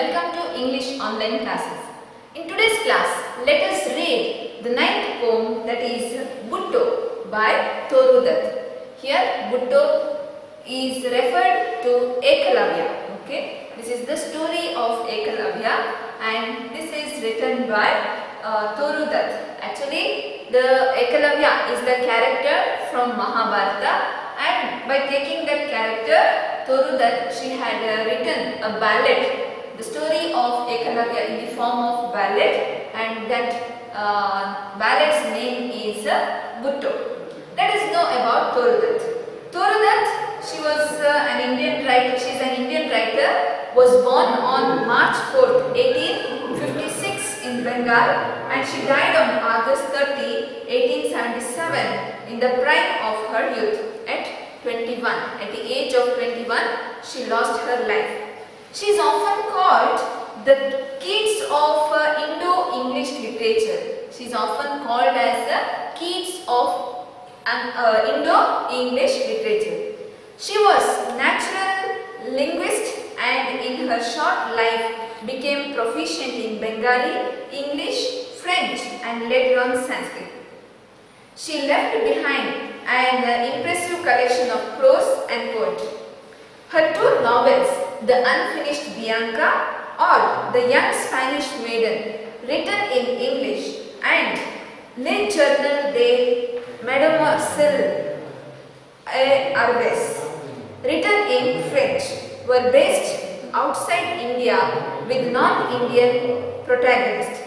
welcome to English online classes. In today's class, let us read the ninth poem, that is Butto by Toru Dutt. Here Butto is referred to Ekalavya. Okay, this is the story of Ekalavya and this is written by Toru Dutt. Actually, the Ekalavya is the character from Mahabharata, and by taking that character, Toru Dutt, she had written a ballad, the story of Ekalavya in the form of ballad, and that ballad's name is Butto. Let us know about Toru Dutt. Toru Dutt, she was an Indian writer. She is an Indian writer. Was born on March 4th, 1856 in Bengal, and she died on August 30, 1877 in the prime of her youth. At 21, at the age of 21, she lost her life. She is often called the Keats of Indo-English literature. She is often called as the Keats of Indo-English literature. She was natural linguist and in her short life became proficient in Bengali, English, French and later on Sanskrit. She left behind an impressive collection of prose and poetry. Her two novels, The Unfinished Bianca or The Young Spanish Maiden, written in English, and Le Journal de Mademoiselle Arbès, written in French, were based outside India with non-Indian protagonists.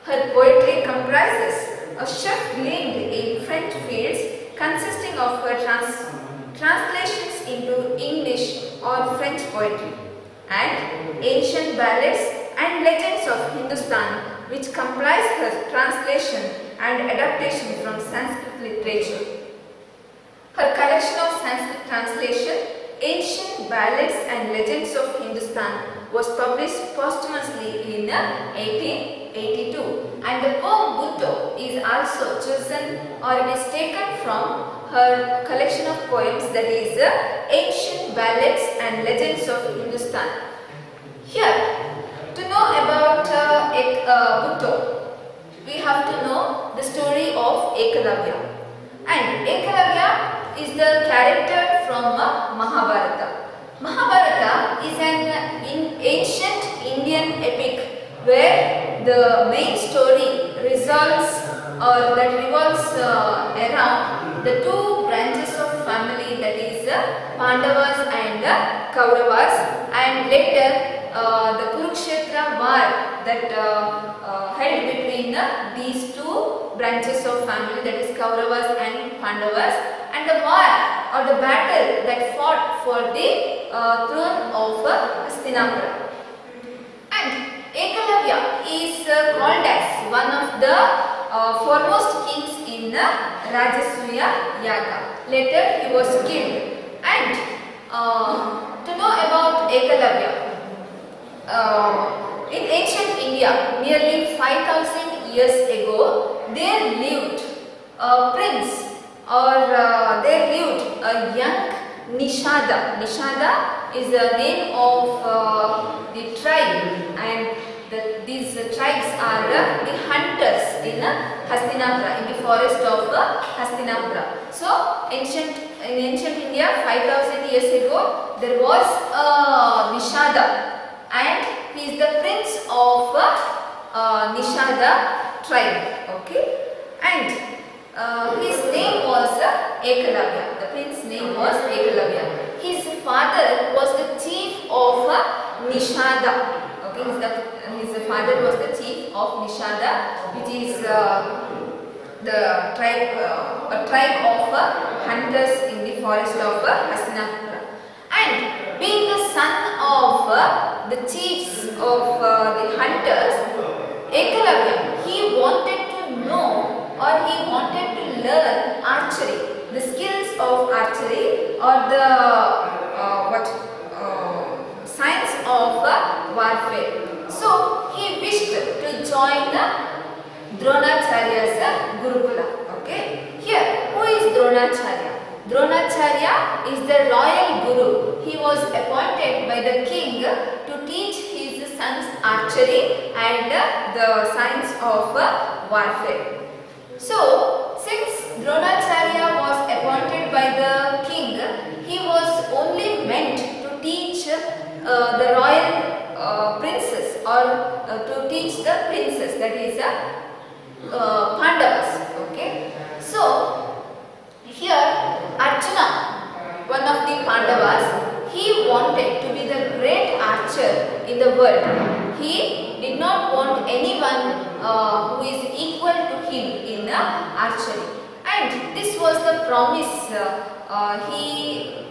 Her poetry comprises a chef gleaned in French fields, consisting of her translations into English or French poetry, and ancient ballads and legends of Hindustan, which comprise her translation and adaptation from Sanskrit literature. Her collection of Sanskrit translation, Ancient Ballads and Legends of Hindustan, was published posthumously in 1882, and the poem Butto is also chosen, or it is taken from her collection of poems, that is Ancient Ballads and Legends of Hindustan. Here, to know about Butto, we have to know the story of Ekalavya. And Ekalavya is the character from Mahabharata. Mahabharata is an ancient Indian epic where the main story revolves around the two branches of family, that is Pandavas and Kauravas, and later the Kurukshetra war that held between these two branches of family, that is Kauravas and Pandavas, and the war or the battle that fought for the throne of Hastinapura. And Ekalavya is called as one of the foremost kings in Rajasuya Yaga. Later he was killed. And to know about Ekalavya, in ancient India, nearly 5,000 years ago, there lived a prince, or there lived a young Nishada. Nishada is the name of the tribe, and these tribes are the hunters in Hastinapura, in the forest of Hastinapura. So, in ancient India, 5,000 years ago, there was a Nishada, and he is the prince of Nishada tribe. Okay, and his name was Ekalavya. The prince's name was Ekalavya. His father was the chief of Nishada. Okay, his father was the chief of Nishada, which is the tribe, a tribe of hunters in the forest of Hastinapura. And being the son of the chiefs of the hunters, Ekalavya, he wanted to know, or he wanted to learn archery, the skills of archery, or the science of warfare. So he wished to join Dronacharya's Gurukula. Okay, here who is Dronacharya? Dronacharya is the royal guru. He was appointed by the king to teach his son's archery and the science of warfare. So, since Dronacharya was appointed by the king, he was only meant to teach the royal princess, or to teach the princess, that is Pandavas. Okay. So, here Arjuna, one of the Pandavas, he wanted to be the great archer in the world. He did not want anyone who is equal to him in archery. And this was the promise he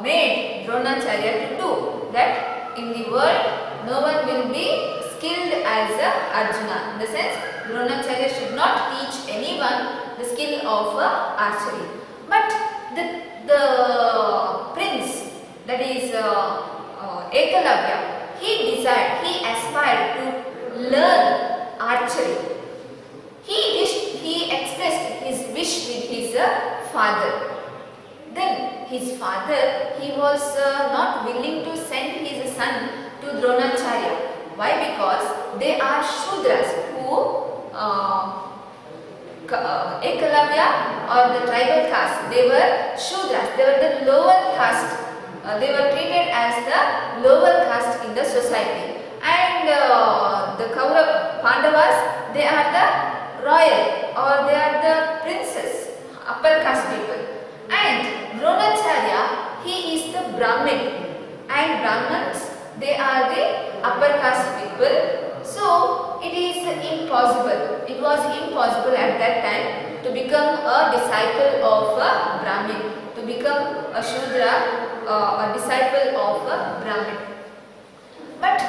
made Dronacharya to do, that in the world no one will be skilled as Arjuna. In the sense, Dronacharya should not teach anyone the skill of archery. But the prince, that is Ekalavya, he aspired to learn archery. He expressed his wish with his father. Then his father, he was not willing to send his son to Dronacharya. Why? Because they are Shudras who Ekalavya or the tribal caste, they were Shudras, they were the lower caste. They were treated as the lower caste in the society. And the Pandavas, they are the royal, or they are the princes, upper caste people. And Dronacharya, he is the Brahmin, and Brahmins, they are the upper caste people. So it is impossible. It was impossible at that time to become a disciple of a Brahmin, to become a Shudra, a disciple of a Brahmin. But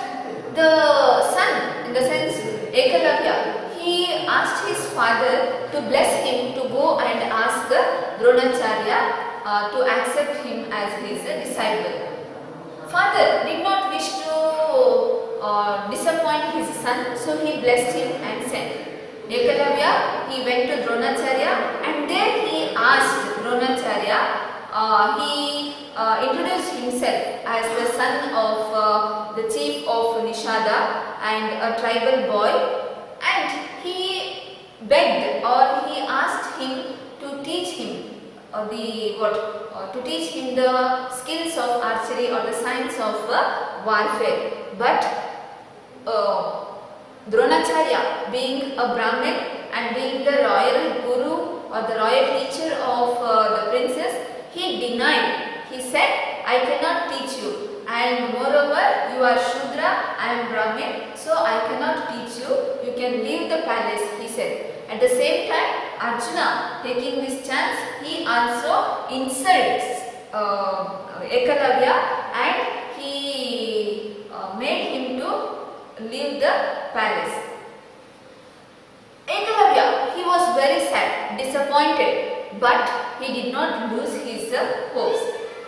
the son, in the sense Ekalavya, he asked his father to bless him to go and ask Dronacharya to accept him as his disciple. Father did not wish to disappoint his son, so he blessed him and sent. Ekalavya, he went to Dronacharya, and there he asked Dronacharya, he introduced himself as the son of the chief of Nishada and a tribal boy, and he begged, or he asked him to teach him to teach him the skills of archery or the science of warfare. But Dronacharya, being a Brahmin and being the royal guru or the royal teacher of the princess, he denied. He said, I cannot teach you, and moreover you are Shudra, I am Brahmin, so I cannot teach you. You can leave the palace, he said. At the same time, Arjuna, taking this chance, he also insults Ekalavya, and he made him to leave the palace. Ekalavya, he was very sad, disappointed, but he did not lose his hopes.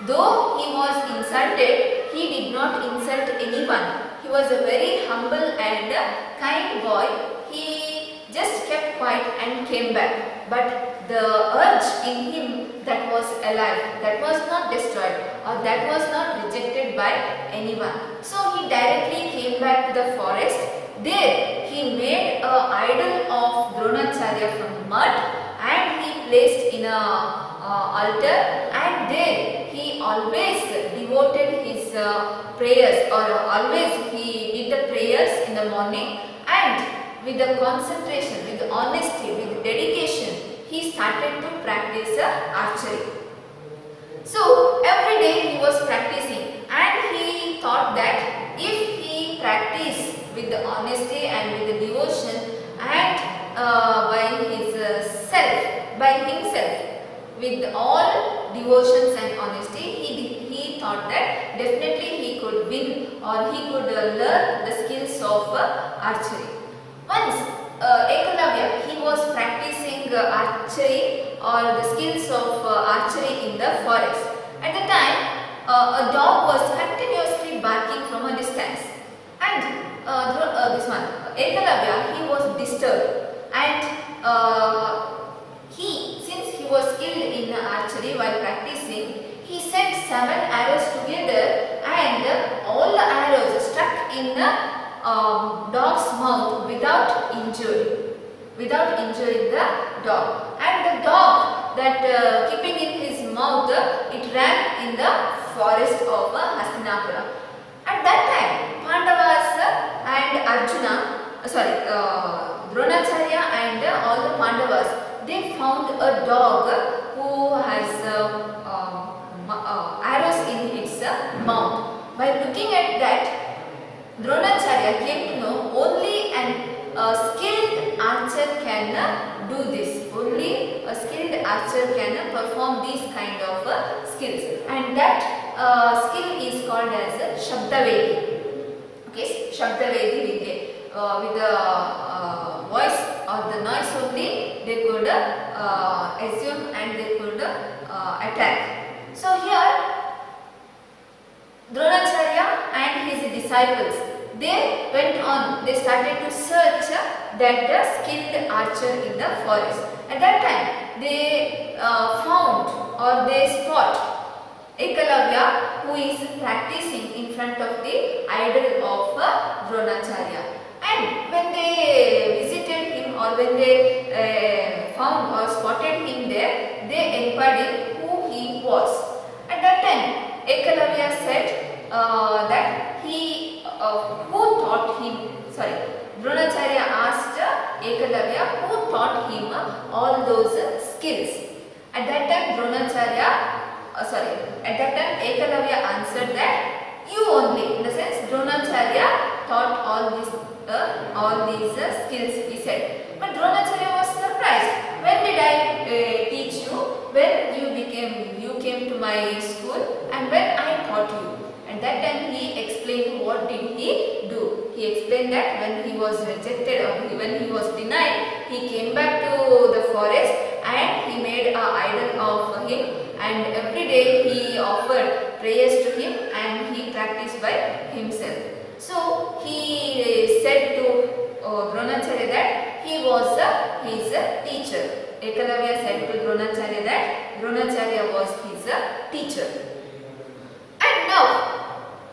Though he was insulted, he did not insult anyone. He was a very humble and kind boy. He just kept quiet and came back. But the urge in him that was alive, that was not destroyed, or that was not rejected by anyone. So he directly came back to the forest. There he made an idol of Dronacharya from mud, and he placed in a altar, and there he always devoted his prayers, or always he did the prayers in the morning, and with the concentration, with the honesty, with dedication, he started to practice archery. So every day he was practicing, and he thought that if he practiced with the honesty and with the devotion, and by himself, with all devotions and honesty, he thought that definitely he could win, or he could learn the skills of archery. Once Ekalavya, he was practicing archery or the skills of archery in the forest. At the time, a dog was continuously barking from a distance, and Ekalavya, he was disturbed, and since he was skilled in archery while practicing, he sent 7 arrows together, and all the arrows struck in a dog's mouth without injuring the dog. And the dog that keeping in his mouth, it ran in the forest of Hastinapura. At that time, Pandavas and Dronacharya and all the Pandavas, they found a dog who has arrows in its mouth. By looking at that, Dronacharya came to know only an skilled archer can do this. Only a skilled archer can perform these kind of skills, and that skill is called as Shabdavedi. Okay, Shabdavedi with the voice or the noise only they could assume and they could attack. So here Dronacharya and his disciples, they went on, they started to search that skilled archer in the forest. At that time, they found or they spot Ekalavya, who is practicing in front of the idol of Dronacharya. And when they visited him or when they found or spotted him there, they inquired who he was. At that time, Ekalavya said that Dronacharya asked Ekalavya who taught him all those skills. At that time Ekalavya answered that you only, in the sense Dronacharya taught all these skills, he said. But Dronacharya was surprised. When did I teach you? When you came to my school and when I taught you. At that time he explained what did he do. He explained that when he was rejected or when he was denied, he came back to the forest and he made an idol of him, and every day he offered prayers to him and he practiced by himself. So he said to Dronacharya that he was his teacher. Ekalavya said to Dronacharya that Dronacharya was his teacher. And now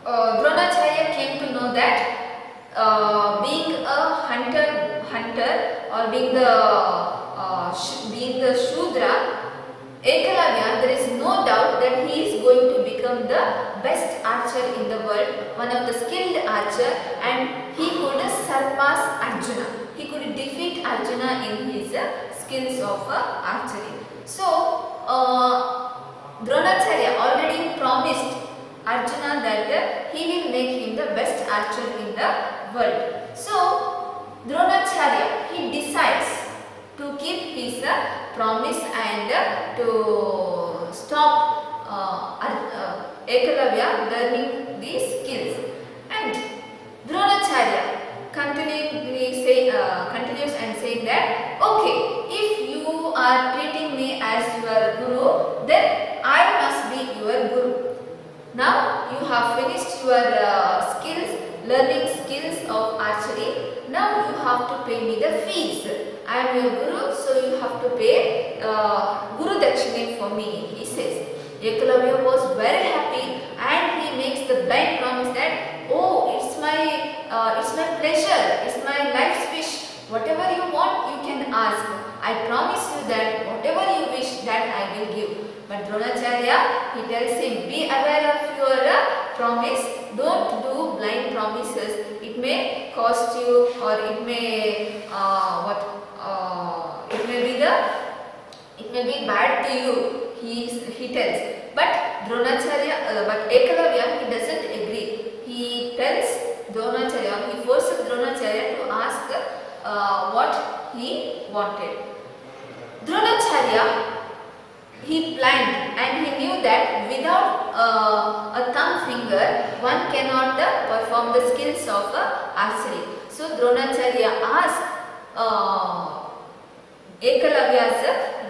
Dronacharya came to know that being a hunter or being the Shudra, Ekalavya, there is no doubt that he is going to become the best archer in the world, one of the skilled archer, and he could surpass Arjuna. He could defeat Arjuna in his skills of archery. So Dronacharya already promised Arjuna that he will make him the best archer in the world. So Dronacharya, he decides to keep his promise and to stop Ekalavya learning these skills. And Dronacharya continues and saying that, okay, if you are treating me as your guru, then I must be your guru. Now you have finished your learning skills of archery. Now you have to pay me the fees. I am your guru, so you have to pay Guru Dakshine for me, he says. Ekalavya was very happy and he makes the blind promise that, oh, it's my pleasure, it's my life's wish. Whatever you want, you can ask. I promise you that whatever you wish, that I will give. But Dronacharya, he tells him, be aware of your promise. Don't do blind promises. It may cost you, or it may it may be bad to you. He tells. But Ekalavya, he doesn't agree. He tells Dronacharya, he forces Dronacharya to ask what he wanted. Dronacharya, he planned and he knew that without a thumb finger, one cannot perform the skills of archery. So Dronacharya asked Ekalavya's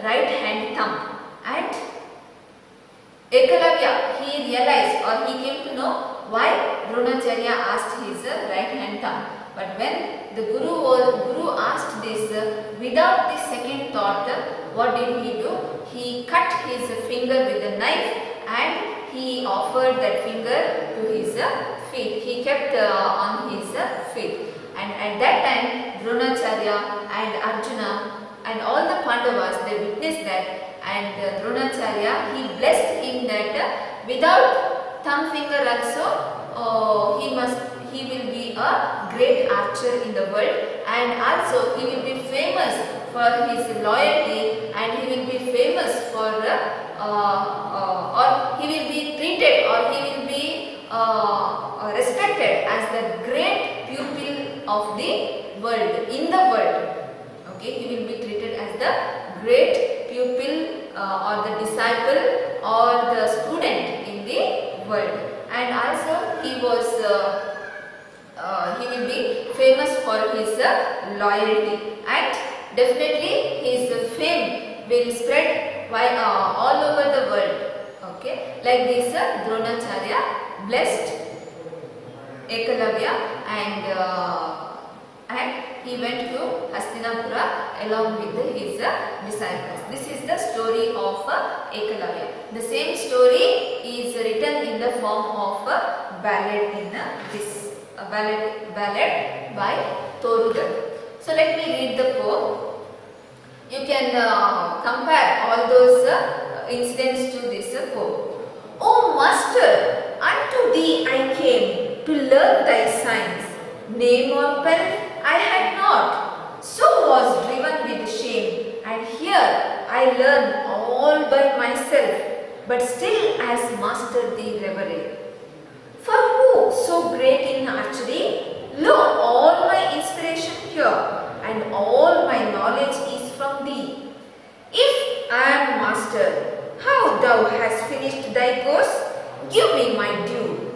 right hand thumb, and Ekalavya, he realized or he came to know why Dronacharya asked his right hand thumb. But when the Guru asked this without the second thought, what did he do? He cut his finger with a knife and he offered that finger to his feet. He kept on his feet. And at that time, Dronacharya and Arjuna and all the Pandavas, they witnessed that. And Dronacharya, he blessed him that without thumb finger also, he will be a great archer in the world, and also he will be famous for his loyalty, and he will be famous for or he will be treated, or he will be respected as the great pupil of the world, in the world. Okay, he will be treated as the great pupil or the disciple or the student in the world. And also he will be famous for his loyalty, and definitely his fame will spread all over the world. Okay, like this Dronacharya blessed Ekalavya, and he went to Hastinapura along with his disciples. This is the story of Ekalavya. The same story is written in the form of ballad in this ballad by Torugal. So let me read the poem. You can compare all those incidents to this poem. O Master, unto thee I came to learn thy signs. Name or pen I had not, so was driven with shame. And here I learn all by myself, but still as master thee reverend. For who so great in archery? Lo, all my inspiration here, and all my knowledge is from thee. If I am master, how thou hast finished thy course? Give me my due.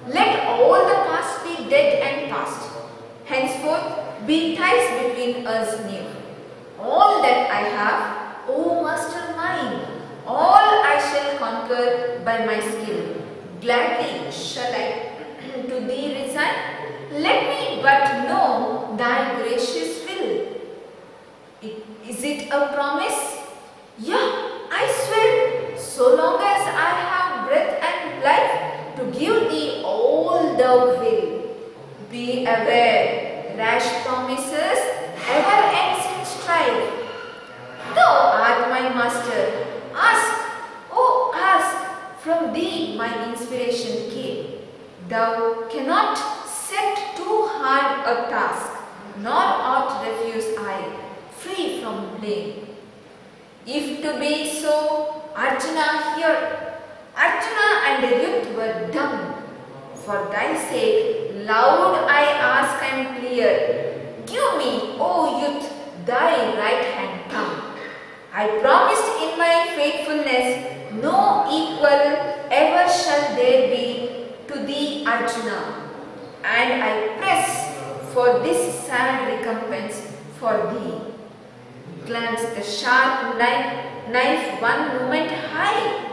Let all the past be dead and past. Henceforth be ties between us new. All that I have, O master mine, all I shall conquer by my skill. Gladly shall I to thee resign. Let me but know thy gracious will. Is it a promise? Yeah, I swear, so long as I have breath and life, to give thee all thou will. Be aware, rash promises ever ends in strife. Thou art my master. Ask, oh ask, from thee my inspiration came. Thou cannot set too hard a task, nor ought refuse I, free from blame. If to be so, Arjuna here. Arjuna and the youth were dumb. For thy sake, loud I ask and clear. Give me, O youth, thy right hand thumb. I promised in my faithfulness, no equal ever shall there be to thee, Arjuna. And I press for this sad recompense for thee. Glanced the sharp knife one moment high.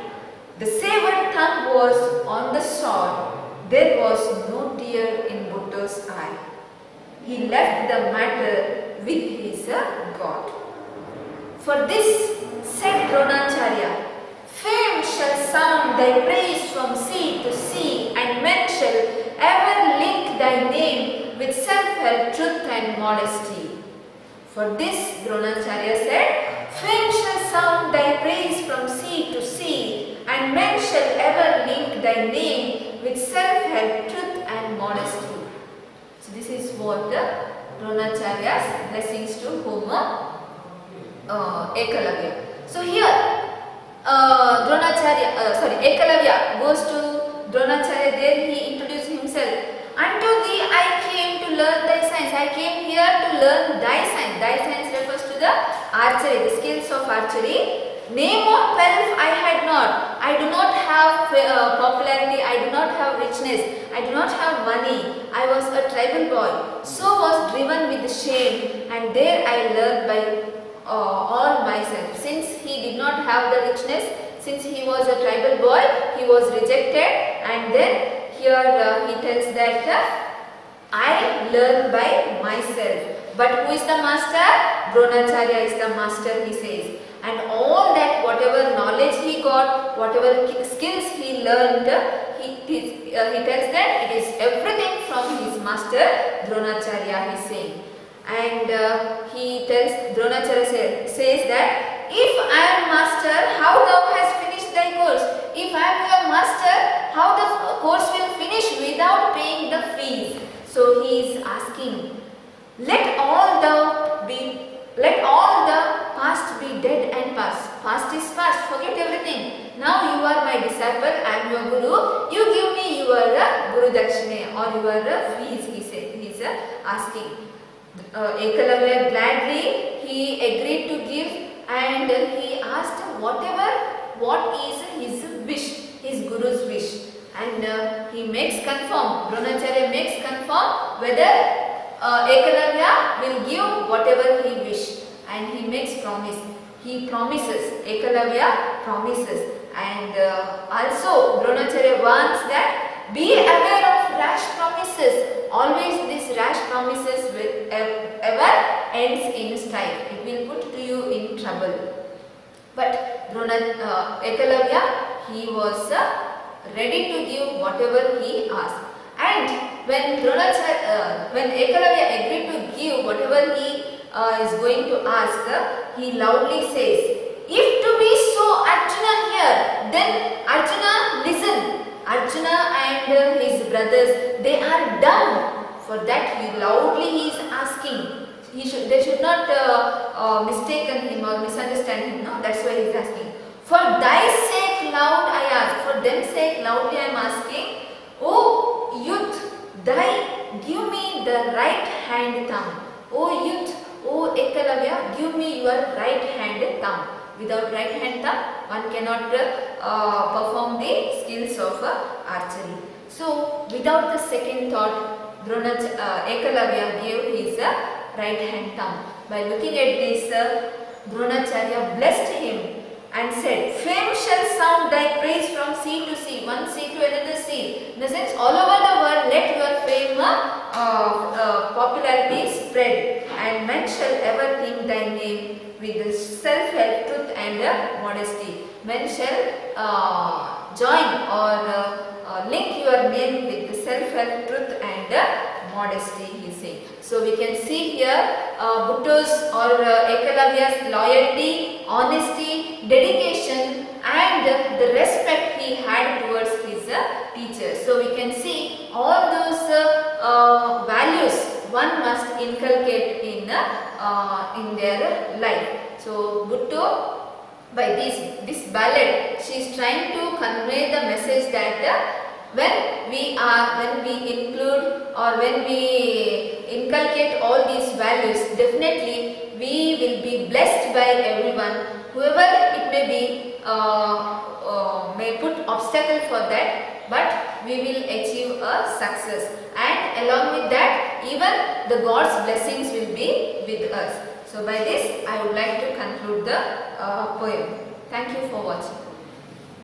The severed thumb was on the sword. There was no tear in Buddha's eye. He left the matter with his God. For this, said Dronacharya, fame shall sound thy praise from sea to sea, and men shall ever link thy name with self-help, truth and modesty. For this, Dronacharya said, fame shall sound thy praise from sea to sea, and men shall ever link thy name with self-help, truth and modesty. So this is what Dronacharya's blessings to whom? Ekalavya. So here Ekalavya goes to Dronacharya. There he introduces himself. Unto thee I came to learn thy science. I came here to learn thy science. Thy science refers to the archery, the skills of archery. Name or pelf I had not. I do not have popularity. I do not have richness. I do not have money. I was a tribal boy. So was driven with shame, and there I learned by all myself. Since he did not have the richness, since he was a tribal boy, he was rejected, and then here he tells that I learn by myself. But who is the master? Dronacharya is the master, he says. and all that whatever knowledge he got, whatever skills he learned, he tells that it is everything from his master Dronacharya, he is saying. And he tells, Dronacharya says that if I am master, how thou hast finished thy course? If I am your master, how the course will finish without paying the fees? So he is asking, let all the past be dead and past. Past is past, forget everything. Now you are my disciple, I am your guru. You give me your guru dakshine or your fees, he said. He is asking. Ekalavya gladly he agreed to give, and he asked what is his wish, his guru's wish, and he makes confirm, Dronacharya makes confirm whether Ekalavya will give whatever he wish, and he makes promise. He promises, Ekalavya promises, and also Dronacharya warns that be aware of rash promises. Always these rash promises will ever ends in strife. It will put to you in trouble. But Ekalavya, he was ready to give whatever he asked. And when Ekalavya agreed to give whatever he is going to ask, he loudly says, if to be so Arjuna here, then Arjuna listen. Arjuna and his brothers, they are dumb. For that he is asking. They should not mistaken him or misunderstand him. No, that's why he is asking. For thy sake loud I ask. For them sake loudly I am asking. O youth, give me the right hand thumb. O youth, O Ekalavya, give me your right hand thumb. Without right hand thumb, one cannot perform the skills of archery. So, without the second thought, Ekalavya gave his right hand thumb. By looking at this, Dronacharya blessed him and said, fame shall sound thy praise from sea to sea, one sea to another sea. In the sense, all over the world, let your fame popularity spread, and men shall ever think thy name with self-help, truth and modesty. Men shall join or link your name with self-help, truth and modesty, he is saying. So we can see here Bhutto's or Ekalavya's loyalty, honesty, dedication and the respect he had towards his teachers. So we can see all those values one must inculcate in their life. So Bhutto, by this ballad, she is trying to convey the message that when we include or when we inculcate all these values, definitely we will be blessed by everyone. Whoever it may be may put obstacle for that, but we will achieve a success, and along with that even the God's blessings will be with us. So by this I would like to conclude the poem. Thank you for watching.